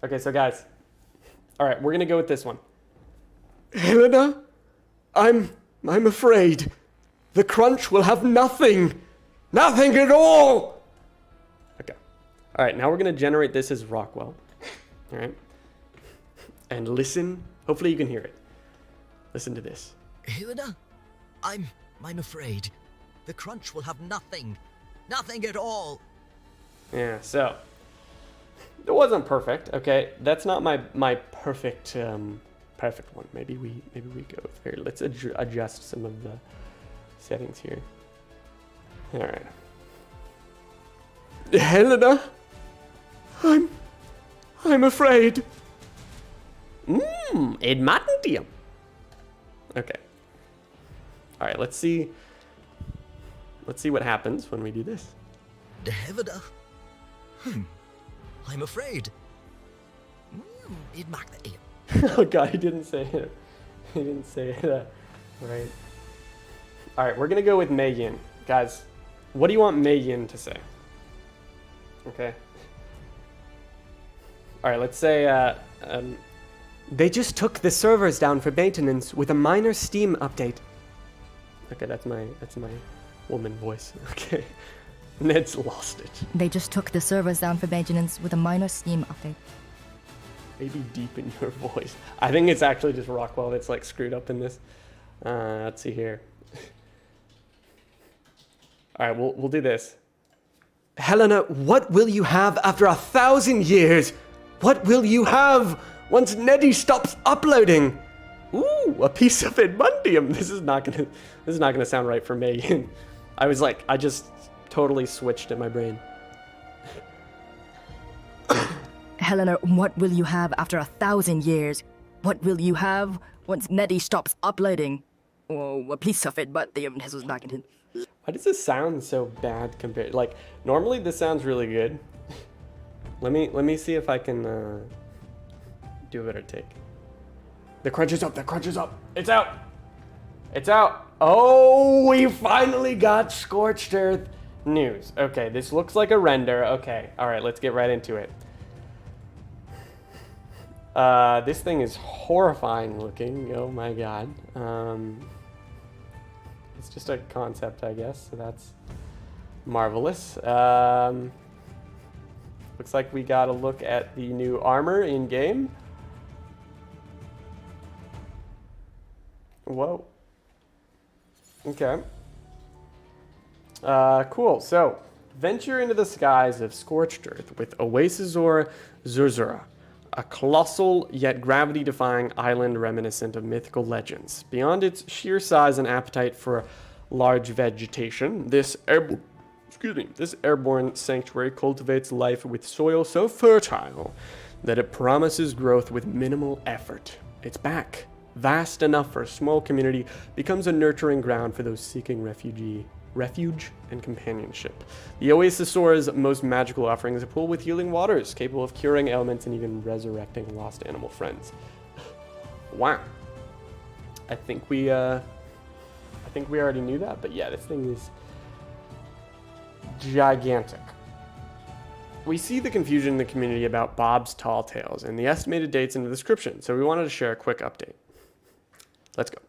S1: Okay, so guys, all right, we're gonna go with this one. Helena, I'm afraid the crunch will have nothing at all. Okay, all right, now we're gonna generate this as Rockwell, all right? And listen, hopefully you can hear it. Listen to this.
S3: Helena, I'm afraid the crunch will have nothing at all.
S1: Yeah, so it wasn't perfect, okay? That's not my perfect perfect one. Maybe we go with here. Let's adjust some of the settings here. All right. Helena, I'm afraid. Adamantium. Okay. All right, let's see what happens when we do this.
S3: Helena, I'm afraid. Adamantium.
S1: Oh god, he didn't say it. He didn't say it right. All right, we're gonna go with Mei-Yin. Guys, what do you want Mei-Yin to say? Okay. All right, let's say, they just took the servers down for maintenance with a minor Steam update. Okay, that's my woman voice. Okay. Ned's lost it.
S4: They just took the servers down for maintenance with a minor Steam update.
S1: Maybe deep in your voice. I think it's actually just Rockwell that's like screwed up in this. Let's see here. All right, we'll do this. Helena, what will you have after 1,000 years? What will you have once Neddy stops uploading? Ooh, a piece of adamantium. This is not gonna sound right for me. I just totally switched in my brain.
S4: Helena, what will you have after 1,000 years? What will you have once Neddy stops uploading? Oh, a piece of adamantium. This was not gonna.
S1: Why does this sound so bad compared? Like normally this sounds really good. Let me see if I can do a better take. The crunch is up. The crunch is up. It's out. It's out. Oh, we finally got Scorched Earth news. Okay, this looks like a render. Okay, all right, let's get right into it. This thing is horrifying looking. Oh my god. It's just a concept, I guess, so that's marvelous. Looks like we got a look at the new armor in game. Whoa. Okay. Cool. So, venture into the skies of Scorched Earth with Oasisor Zurzura, a colossal yet gravity-defying island reminiscent of mythical legends. Beyond its sheer size and appetite for large vegetation, this airborne sanctuary cultivates life with soil so fertile that it promises growth with minimal effort. It's back. Vast enough for a small community, becomes a nurturing ground for those seeking refuge and companionship. The Oasisor's most magical offering is a pool with healing waters, capable of curing ailments and even resurrecting lost animal friends. Wow. I think we already knew that, but yeah, this thing is gigantic. We see the confusion in the community about Bob's Tall Tales and the estimated dates in the description, so we wanted to share a quick update. Let's go.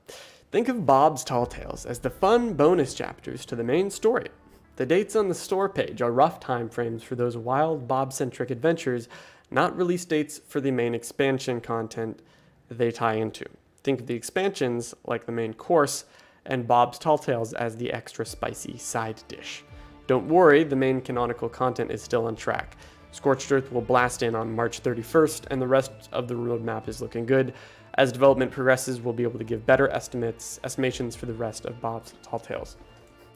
S1: Think of Bob's Tall Tales as the fun bonus chapters to the main story. The dates on the store page are rough time frames for those wild Bob-centric adventures, not release dates for the main expansion content they tie into. Think of the expansions like the main course, and Bob's Tall Tales as the extra spicy side dish. Don't worry, the main canonical content is still on track. Scorched Earth will blast in on March 31st, and the rest of the roadmap is looking good. As development progresses, we'll be able to give better estimations for the rest of Bob's Tall Tales.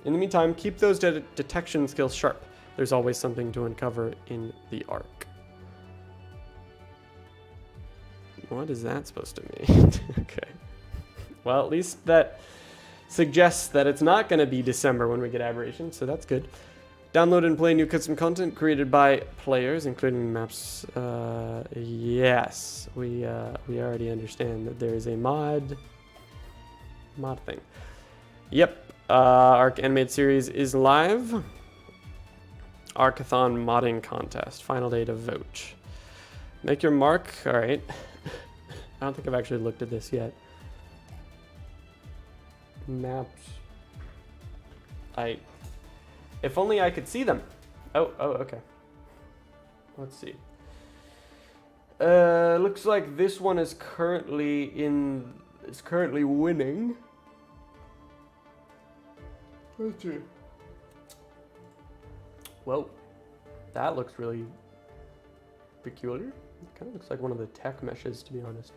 S1: In the meantime, keep those detection skills sharp. There's always something to uncover in the ARK. What is that supposed to mean? Okay. Well, at least that suggests that it's not going to be December when we get Aberration, so that's good. Download and play new custom content created by players, including maps. Yes, we already understand that there is a mod thing. Yep, ARK animated series is live. Arkathon modding contest, final day to vote. Make your mark. All right. I don't think I've actually looked at this yet. Maps. If only I could see them. Oh, okay. Let's see. Looks like this one is currently winning. Let's see. Whoa, that looks really peculiar. It kind of looks like one of the tech meshes, to be honest.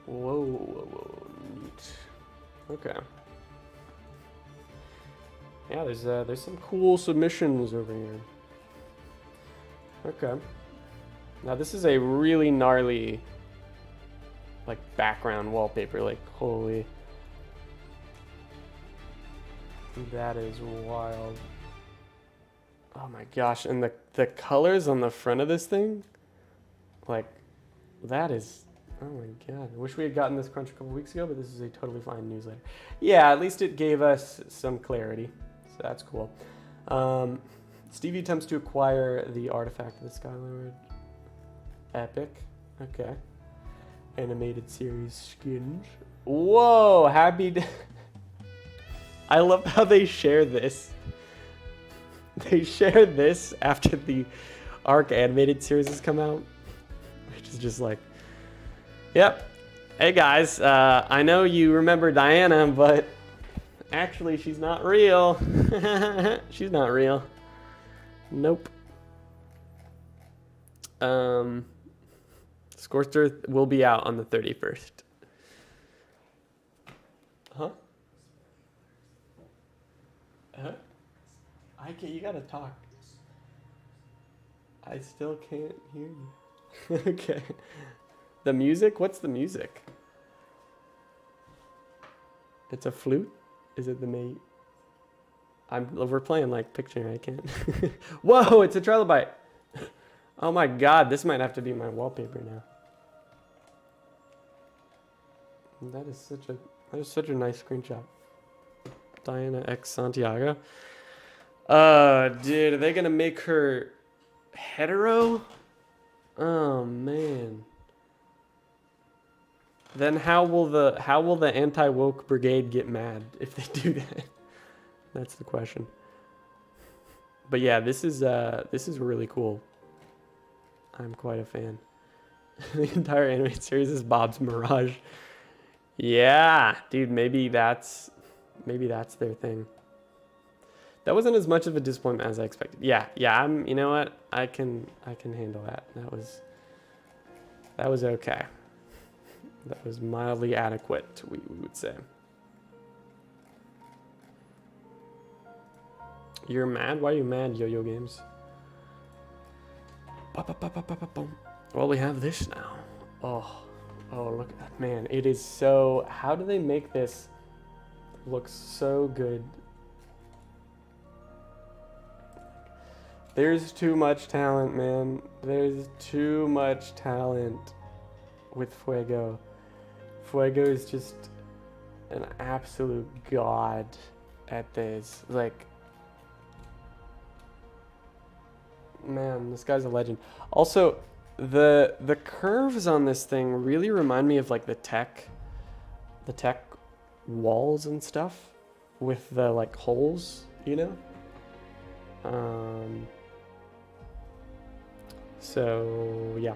S1: Whoa, neat. Okay. Yeah, there's some cool submissions over here. Okay. Now this is a really gnarly, like, background wallpaper. Like, holy. That is wild. Oh my gosh, and the colors on the front of this thing, like, that is, oh my god. I wish we had gotten this crunch a couple weeks ago, but this is a totally fine newsletter. Yeah, at least it gave us some clarity. So that's cool. Stevie attempts to acquire the artifact of the Skylord. Epic. Okay. Animated series skins. Whoa, I love how they share this. They share this after the ARK animated series has come out. Which is just like, yep. Hey guys, I know you remember Diana, but actually, she's not real. She's not real. Nope. Scorched Earth will be out on the 31st. Huh? Huh? You gotta talk. I still can't hear you. Okay. The music? What's the music? It's a flute? Is it the mate? We're playing like Pictionary, I can't. Whoa, it's a trilobite. Oh my god, this might have to be my wallpaper now. That is such a nice screenshot. Diana X Santiago. Dude, are they gonna make her hetero? Oh man. Then how will the anti-woke brigade get mad if they do that? That's the question. But yeah, this is really cool. I'm quite a fan. The entire animated series is Bob's Mirage. Yeah, dude, maybe that's their thing. That wasn't as much of a disappointment as I expected. Yeah, you know what? I can handle that. That was okay. That was mildly adequate, we would say. You're mad? Why are you mad, Yo-Yo Games? Well, we have this now. Oh, look at that. Man, it is so... How do they make this look so good? There's too much talent, man. There's too much talent with Fuego. Fuego is just an absolute god at this. Like, man, this guy's a legend. Also, the curves on this thing really remind me of like the tech walls and stuff with the like holes, you know? So yeah.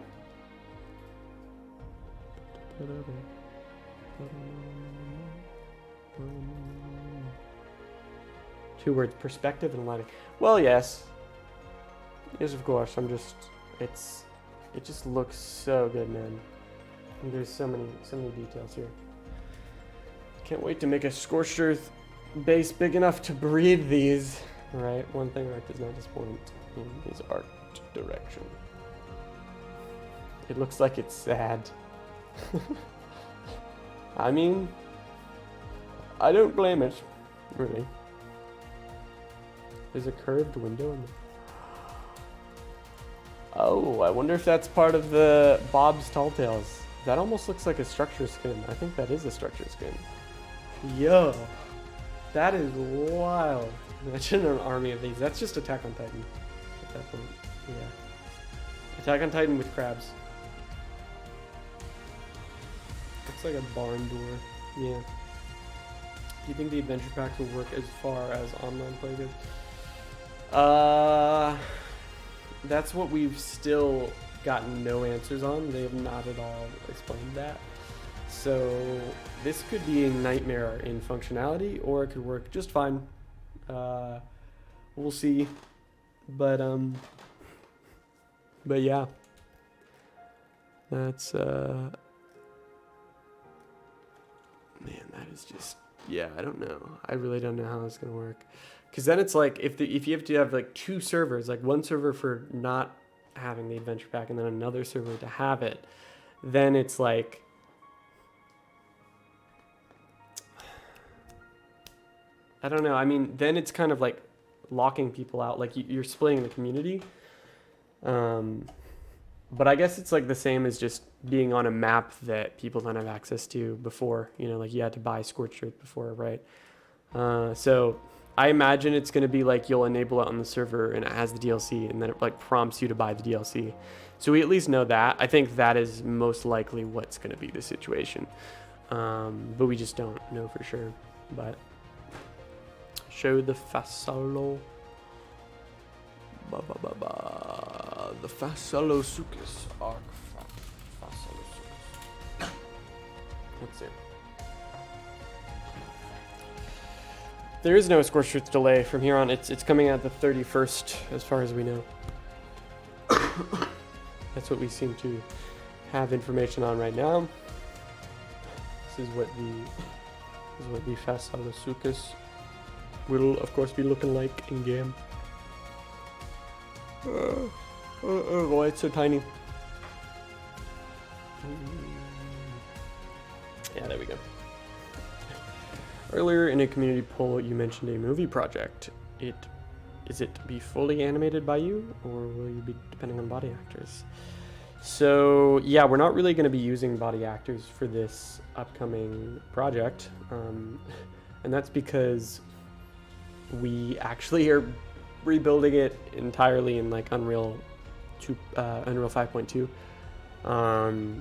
S1: Two words: perspective and lighting. Well, yes, of course. It just looks so good, man. And there's so many details here. Can't wait to make a Scorched Earth base big enough to breed these. Right, one thing art does not disappoint in his art direction. It looks like it's sad. I mean, I don't blame it, really. There's a curved window in there. Oh, I wonder if that's part of the Bob's Tall Tales. That almost looks like a structure skin. I think that is a structure skin. Yo, that is wild. Imagine an army of these. That's just Attack on Titan at that point. Yeah. Attack on Titan with crabs. Looks like a barn door. Yeah. Do you think the adventure packs will work as far as online play goes? That's what we've still gotten no answers on. They have not at all explained that. So this could be a nightmare in functionality, or it could work just fine. We'll see. But yeah. That's man, that is just, yeah, I don't know. I really don't know how it's gonna work. Because then it's like, if you have to have like two servers, like one server for not having the adventure pack and then another server to have it, then it's like, I don't know. I mean, then it's kind of like locking people out. Like you're splitting the community. But I guess it's like the same as just being on a map that people don't have access to before. You know, like you had to buy Scorched Earth before, right? So I imagine it's going to be like you'll enable it on the server and it has the DLC, and then it like prompts you to buy the DLC. So we at least know that. I think that is most likely what's going to be the situation. But we just don't know for sure. But show the Fasalo. The Fasalosuchus ARK. Fasalosuchus. Let's see. There is no Scorched Earth delay from here on. It's coming out the 31st, as far as we know. That's what we seem to have information on right now. This is what the Fasalosuchus will, of course, be looking like in game. Oh boy, it's so tiny. Yeah, there we go. Earlier in a community poll, you mentioned a movie project. Is it be fully animated by you, or will you be depending on body actors? So yeah, we're not really going to be using body actors for this upcoming project, and that's because we actually are rebuilding it entirely in like Unreal 5.2.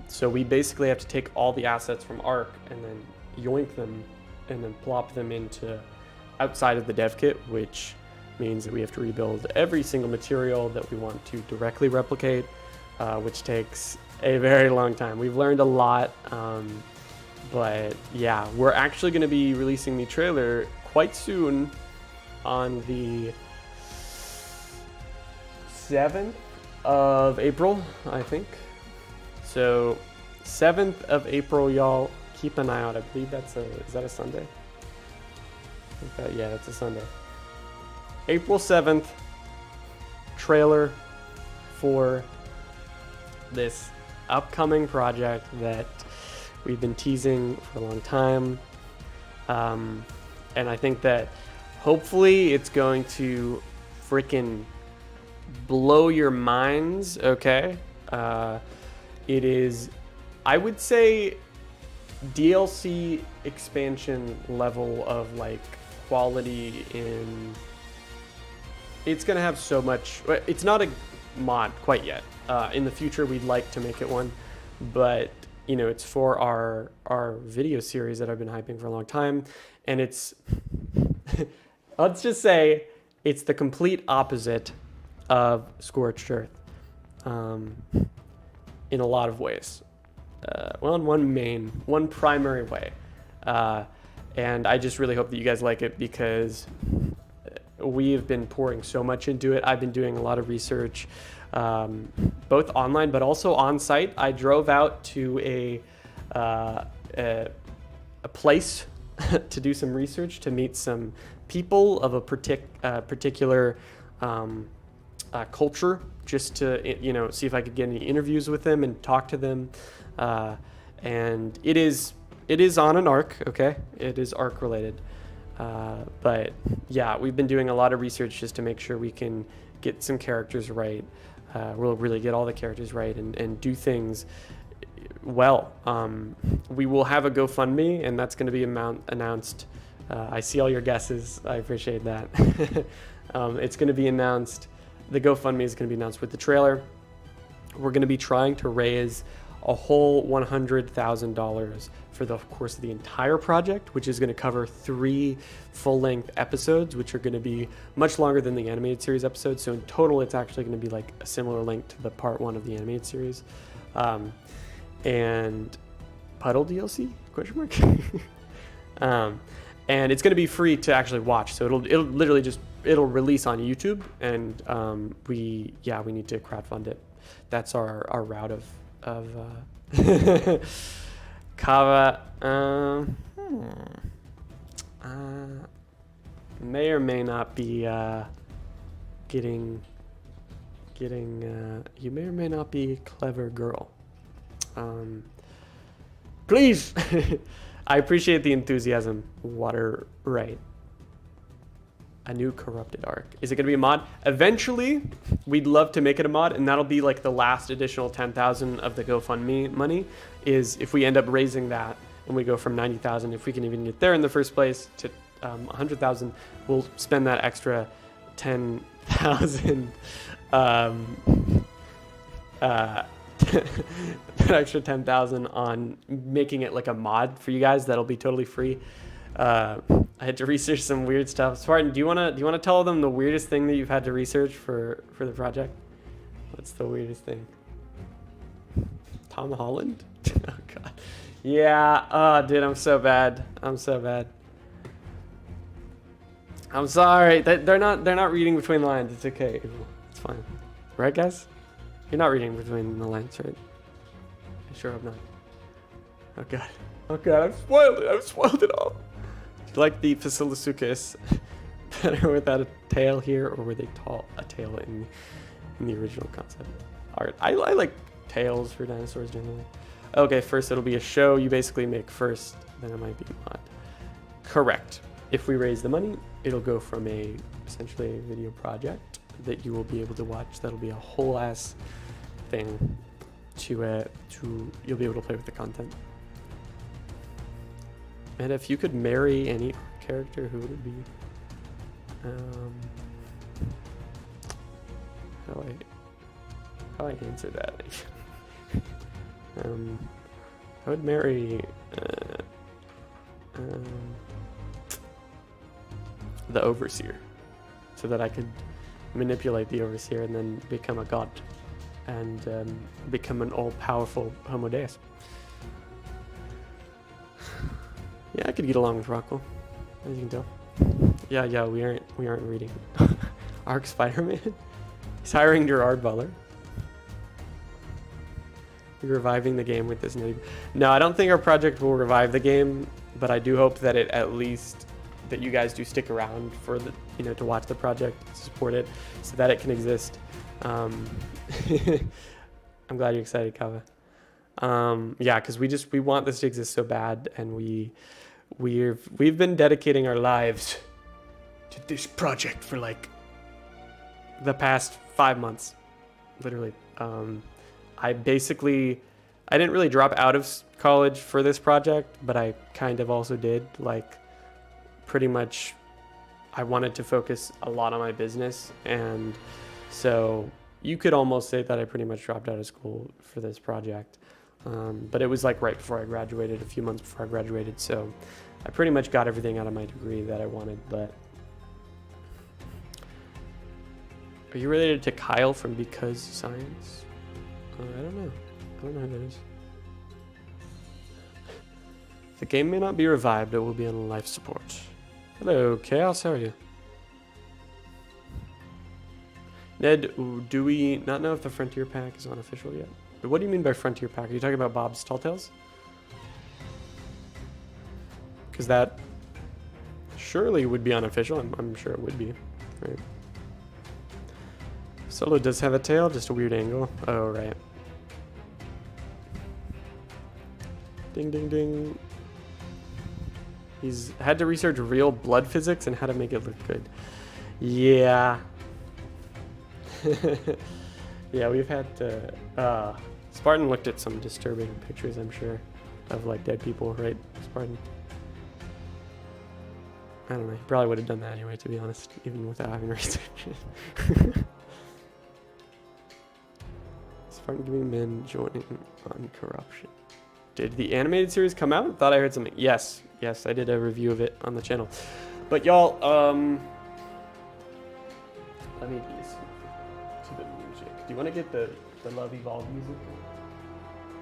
S1: So we basically have to take all the assets from ARK and then yoink them and then plop them into outside of the dev kit, which means that we have to rebuild every single material that we want to directly replicate, which takes a very long time. We've learned a lot, but yeah, we're actually going to be releasing the trailer quite soon on the 7th of April, I think. So 7th of April, y'all, keep an eye out. I believe is that a Sunday? Yeah, that's a Sunday. April 7th, trailer for this upcoming project that we've been teasing for a long time. And I think that hopefully it's going to freaking blow your minds, okay? It is, I would say, DLC expansion level of like quality in... It's gonna have so much... It's not a mod quite yet. In the future, we'd like to make it one, but you know, it's for our video series that I've been hyping for a long time, and it's let's just say it's the complete opposite of Scorched Earth, in a lot of ways. Well, in one primary way, and I just really hope that you guys like it because we have been pouring so much into it. I've been doing a lot of research, both online but also on site. I drove out to a place to do some research, to meet some people of a particular culture, just to see if I could get any interviews with them and talk to them. And it is on an ARK, okay? It is ARK related. But yeah, we've been doing a lot of research just to make sure we can get some characters right. We'll really get all the characters right and do things well. We will have a GoFundMe, and that's going to be announced. I see all your guesses. I appreciate that. It's going to be announced. The GoFundMe is going to be announced with the trailer. We're going to be trying to raise a whole $100,000 for the course of the entire project, which is going to cover 3 full-length episodes, which are going to be much longer than the animated series episodes. So in total, it's actually going to be like a similar length to the part 1 of the animated series. And Puddle DLC? Question mark? And it's going to be free to actually watch. So it'll literally it'll release on YouTube, and we need to crowdfund it. That's our route of Kava may or may not be getting you may or may not be a clever girl. Please. I appreciate the enthusiasm. Water right. A new corrupted ARK. Is it going to be a mod? Eventually, we'd love to make it a mod, and that'll be like the last additional 10,000 of the GoFundMe money. Is if we end up raising that and we go from 90,000, if we can even get there in the first place, to 100,000, we'll spend that extra 10,000. That extra 10,000 on making it like a mod for you guys. That'll be totally free. I had to research some weird stuff. Spartan, do you wanna tell them the weirdest thing that you've had to research for the project? What's the weirdest thing? Tom Holland? Oh god. Yeah. Oh, dude, I'm so bad. I'm sorry. They're not reading between the lines. It's okay. It's fine. Right, guys? You're not reading between the lines, right? I sure hope not. Oh god. Oh god, I've spoiled it all. Do you like the Facilosuchus better without a tail here, or were they a tail in the original concept art? I like tails for dinosaurs generally. Okay, first it'll be a show you basically make first, then it might be a mod. Correct. If we raise the money, it'll go from essentially a video project that you will be able to watch. That'll be a whole ass thing you'll be able to play with the content. And if you could marry any character, who would it be? How I answer that? I would marry the Overseer, so that I could manipulate the Overseer and then become a god and become an all-powerful Homo Deus. Yeah, I could get along with Rockwell, as you can tell. Yeah, we aren't reading. ARK Spider-Man. He's hiring Gerard Butler. You're reviving the game with this new. No, I don't think our project will revive the game, but I do hope that it at least that you guys do stick around for the to watch the project, support it, so that it can exist. I'm glad you're excited, Kava. Yeah, because we want this to exist so bad, and we've been dedicating our lives to this project for like the past 5 months, literally. I didn't really drop out of college for this project, but I kind of also did. Like, pretty much, I wanted to focus a lot on my business, and so you could almost say that I pretty much dropped out of school for this project. But it was like right before I graduated, a few months before I graduated, so I pretty much got everything out of my degree that I wanted. But are you related to Kyle from Because Science? I don't know who that is. The game may not be revived, it will be on life support. Hello, Chaos, how are you? Ned, do we not know if the Frontier Pack is unofficial yet? But what do you mean by Frontier Pack? Are you talking about Bob's Tall Tales? Because that surely would be unofficial. I'm sure it would be. Right. Solo does have a tail, just a weird angle. Oh, right. Ding, ding, ding. He's had to research real blood physics and how to make it look good. Yeah. Yeah, we've had to... Spartan looked at some disturbing pictures, I'm sure, of like dead people, right, Spartan? I don't know, he probably would have done that anyway, to be honest, even without having researched it. Spartan giving men joining on corruption. Did the animated series come out? Thought I heard something. Yes, I did a review of it on the channel. But y'all, let me listen to the music. Do you want to get the Love Evolve music?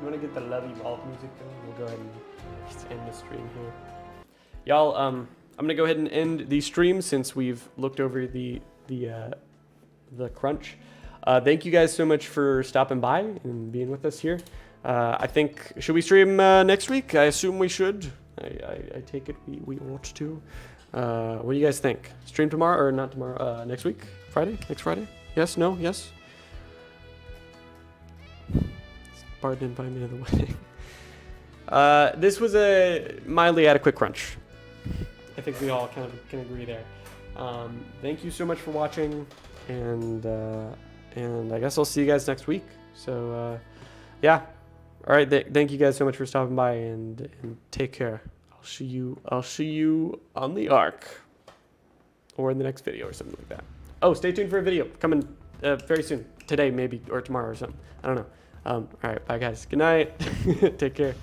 S1: You want to get the Love Evolve music going? We'll go ahead and just end the stream here. Y'all, I'm gonna go ahead and end the stream since we've looked over the crunch. Thank you guys so much for stopping by and being with us here. I think, should we stream next week? I assume we should. I take it we ought to. What do you guys think? Stream tomorrow or not tomorrow? Next week? Friday? Next Friday? Yes? No? Yes? Spartan invited me to the wedding. This was a mildly adequate crunch. I think we all kind of can agree there. Thank you so much for watching, and I guess I'll see you guys next week. So yeah, all right. Thank you guys so much for stopping by, and take care. I'll see you on the ARK, or in the next video or something like that. Oh, stay tuned for a video coming very soon, today maybe, or tomorrow or something. I don't know. All right, bye guys. Good night. Take care.